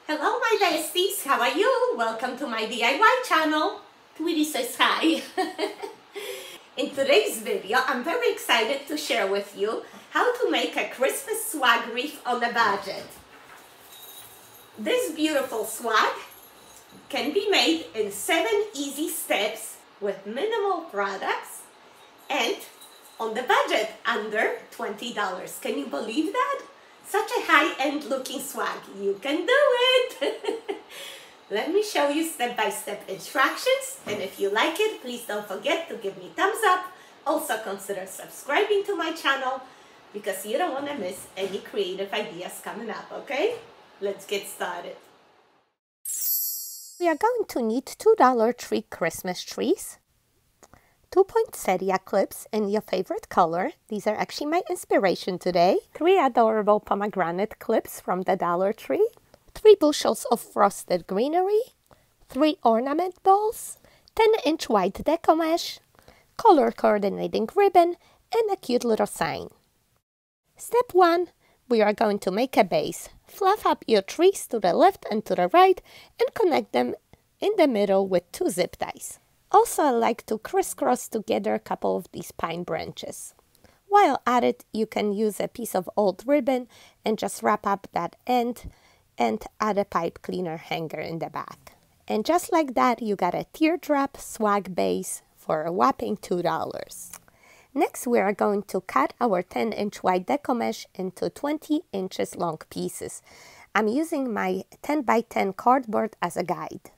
Hello my besties, how are you? Welcome to my DIY channel. Tweety says hi. In today's video, I'm very excited to share with you how to make a Christmas swag wreath on a budget. This beautiful swag can be made in 7 easy steps with minimal products and on the budget under $20. Can you believe that? Such a high-end looking swag. You can do it! Let me show you step-by-step instructions, and if you like it, please don't forget to give me thumbs up. Also consider subscribing to my channel because you don't want to miss any creative ideas coming up, okay? Let's get started. We are going to need $2 tree Christmas trees, 2 poinsettia clips in your favorite color. These are actually my inspiration today. 3 adorable pomegranate clips from the Dollar Tree. 3 bushels of frosted greenery. 3 ornament balls. 10-inch white deco mesh. Color coordinating ribbon. And a cute little sign. Step 1. We are going to make a base. Fluff up your trees to the left and to the right and connect them in the middle with 2 zip ties. Also, I like to crisscross together a couple of these pine branches. While at it, you can use a piece of old ribbon and just wrap up that end and add a pipe cleaner hanger in the back. And just like that, you got a teardrop swag base for a whopping $2. Next, we are going to cut our 10-inch white deco mesh into 20 inches long pieces. I'm using my 10 by 10 cardboard as a guide.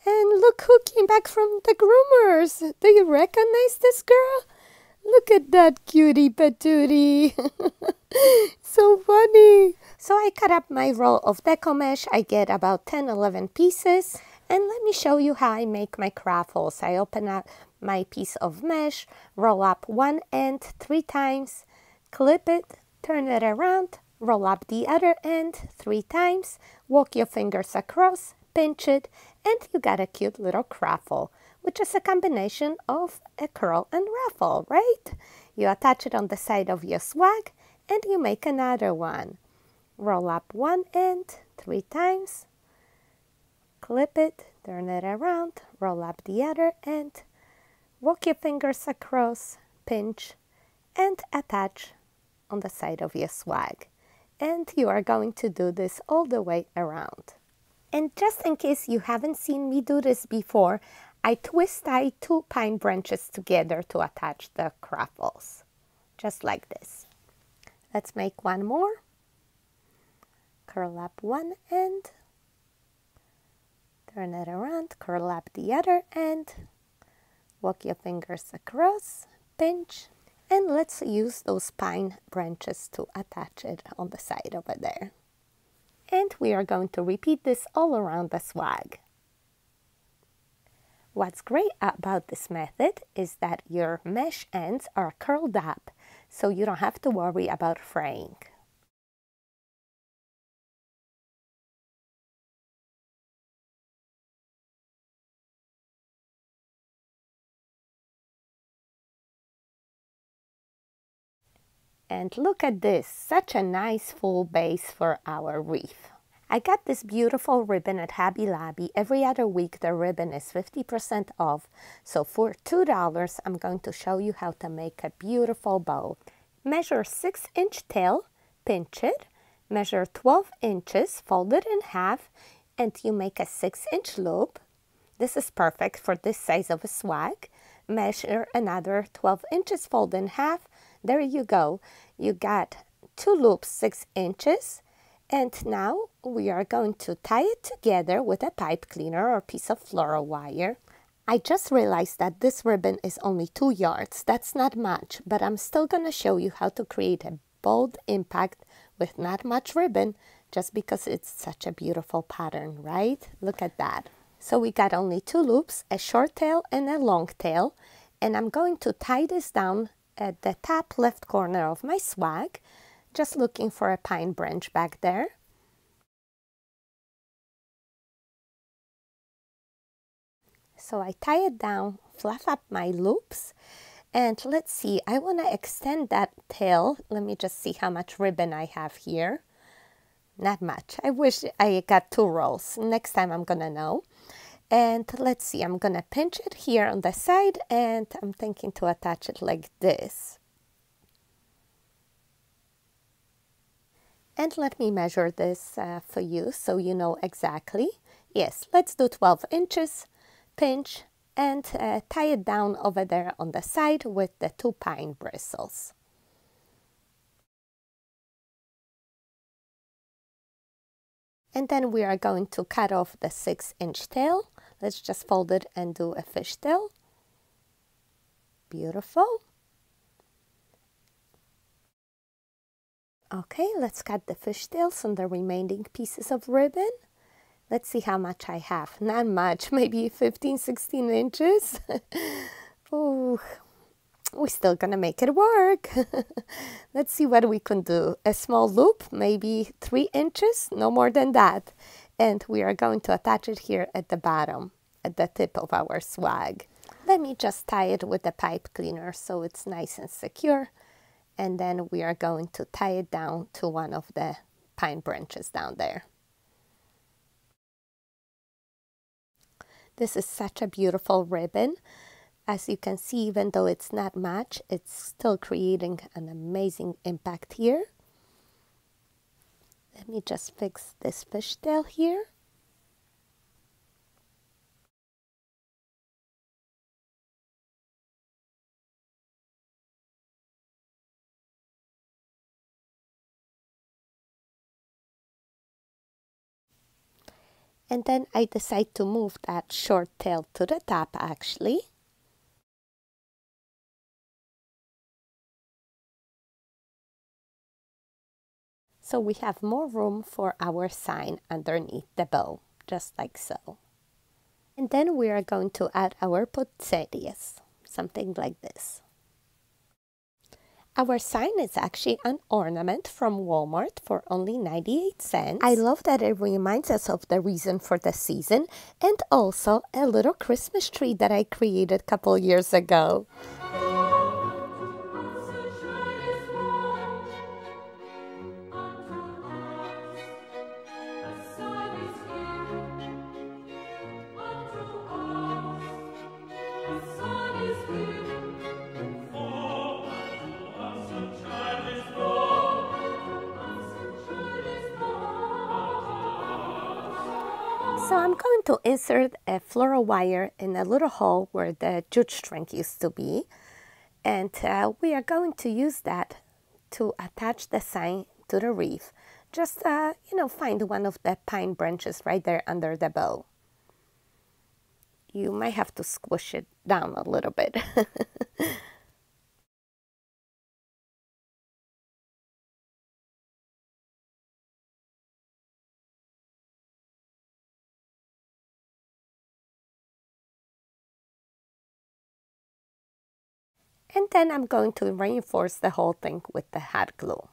And look who came back from the groomers. Do you recognize this girl? Look at that cutie patootie. So funny. So I cut up my roll of deco mesh. I get about 10-11 pieces. And let me show you how I make my craffles. I open up my piece of mesh, roll up one end 3 times, clip it, turn it around, roll up the other end 3 times, walk your fingers across, pinch it, and you got a cute little craffle, which is a combination of a curl and ruffle, right? You attach it on the side of your swag, and you make another one. Roll up one end 3 times, clip it, turn it around, roll up the other end, walk your fingers across, pinch, and attach on the side of your swag. And you are going to do this all the way around. And just in case you haven't seen me do this before, I twist tie 2 pine branches together to attach the craffles. Just like this. Let's make one more. Curl up one end. Turn it around, curl up the other end. Walk your fingers across, pinch. And let's use those pine branches to attach it on the side over there. And we are going to repeat this all around the swag. What's great about this method is that your mesh ends are curled up, so you don't have to worry about fraying. And look at this, such a nice full base for our wreath. I got this beautiful ribbon at Hobby Lobby. Every other week the ribbon is 50% off. So for $2, I'm going to show you how to make a beautiful bow. Measure 6-inch tail, pinch it, measure 12 inches, fold it in half, and you make a 6-inch loop. This is perfect for this size of a swag. Measure another 12 inches, fold in half. There you go. You got 2 loops, 6 inches. And now we are going to tie it together with a pipe cleaner or piece of floral wire. I just realized that this ribbon is only 2 yards. That's not much, but I'm still going to show you how to create a bold impact with not much ribbon just because it's such a beautiful pattern, right? Look at that. So we got only 2 loops, a short tail and a long tail. And I'm going to tie this down at the top left corner of my swag, just looking for a pine branch back there. So I tie it down, fluff up my loops, and let's see, I want to extend that tail. Let me just see how much ribbon I have here. not much. I wish I got 2 rolls. Next time I'm gonna know. And let's see, I'm gonna pinch it here on the side, and I'm thinking to attach it like this. And let me measure this for you so you know exactly. Yes, let's do 12 inches, pinch, and tie it down over there on the side with the 2 pine bristles. And then we are going to cut off the 6-inch tail. Let's just fold it and do a fishtail. Beautiful. Okay, let's cut the fishtails on the remaining pieces of ribbon. Let's see how much I have. Not much, maybe 15, 16 inches. Oh, we're still gonna make it work. Let's see what we can do. A small loop, maybe 3 inches, no more than that. And we are going to attach it here at the bottom, at the tip of our swag. Let me just tie it with the pipe cleaner so it's nice and secure. And then we are going to tie it down to one of the pine branches down there. This is such a beautiful ribbon. As you can see, even though it's not much, it's still creating an amazing impact here. Let me just fix this fishtail here. And then I decide to move that short tail to the top actually. So we have more room for our sign underneath the bow, just like so. And then we are going to add our poinsettias, something like this. Our sign is actually an ornament from Walmart for only 98 cents. I love that it reminds us of the reason for the season, and also a little Christmas tree that I created a couple years ago. So I'm going to insert a floral wire in a little hole where the jute string used to be. And we are going to use that to attach the sign to the wreath. Just, find one of the pine branches right there under the bow. You might have to squish it down a little bit. And then I'm going to reinforce the whole thing with the hot glue.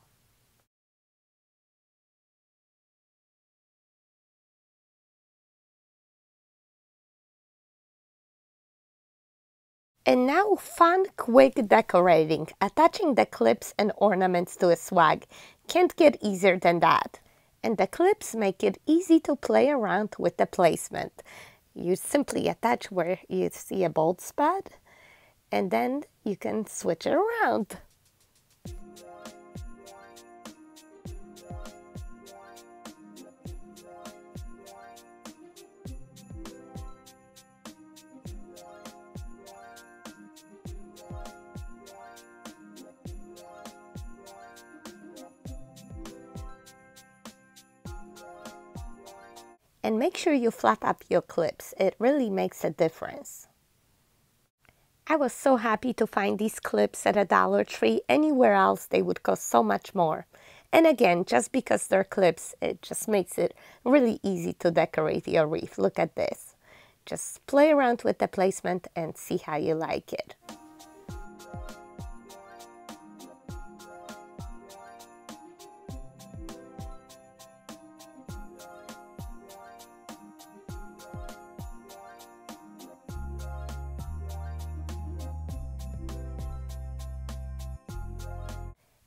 And now fun, quick decorating. Attaching the clips and ornaments to a swag can't get easier than that. And the clips make it easy to play around with the placement. You simply attach where you see a bold spot, and then you can switch it around. And make sure you fluff up your clips. It really makes a difference. I was so happy to find these clips at a Dollar Tree. Anywhere else they would cost so much more. And again, just because they're clips, it just makes it really easy to decorate your wreath. Look at this. Just play around with the placement and see how you like it.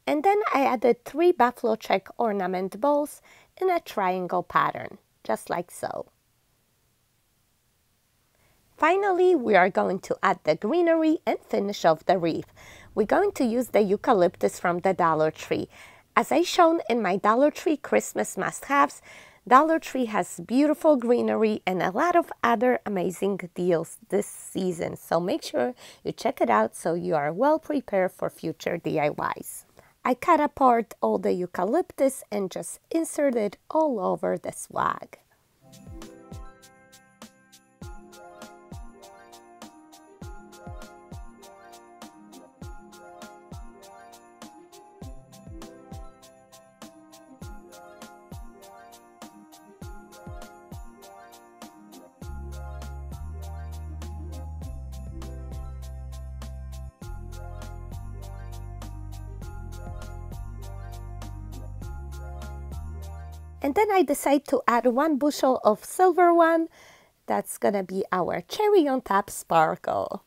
And then I added 3 buffalo check ornament balls in a triangle pattern, just like so. Finally, we are going to add the greenery and finish off the wreath. We're going to use the eucalyptus from the Dollar Tree. As I shown in my Dollar Tree Christmas must-haves, Dollar Tree has beautiful greenery and a lot of other amazing deals this season. So make sure you check it out so you are well prepared for future DIYs. I cut apart all the eucalyptus and just insert it all over the swag. And then I decide to add 1 bushel of silver one. That's gonna be our cherry on top sparkle.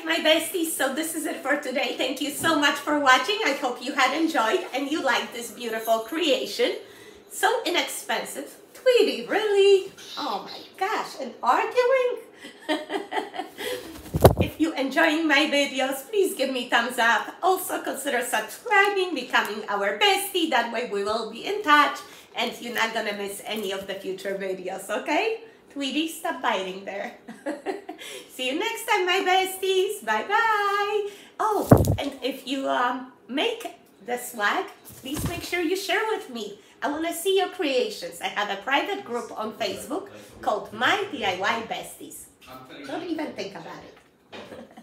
My besties, so this is it for today. Thank you so much for watching. I hope you had enjoyed and you liked this beautiful creation. So inexpensive. Tweety, really? Oh my gosh, and arguing? If you're enjoying my videos, please give me thumbs up. Also consider subscribing, becoming our bestie. That way we will be in touch and you're not gonna miss any of the future videos, okay? Tweety, stop biting there. See you next time, my besties. Bye-bye. Oh, and if you make the swag, please make sure you share with me. I want to see your creations. I have a private group on Facebook called My DIY Besties. Don't even think about it.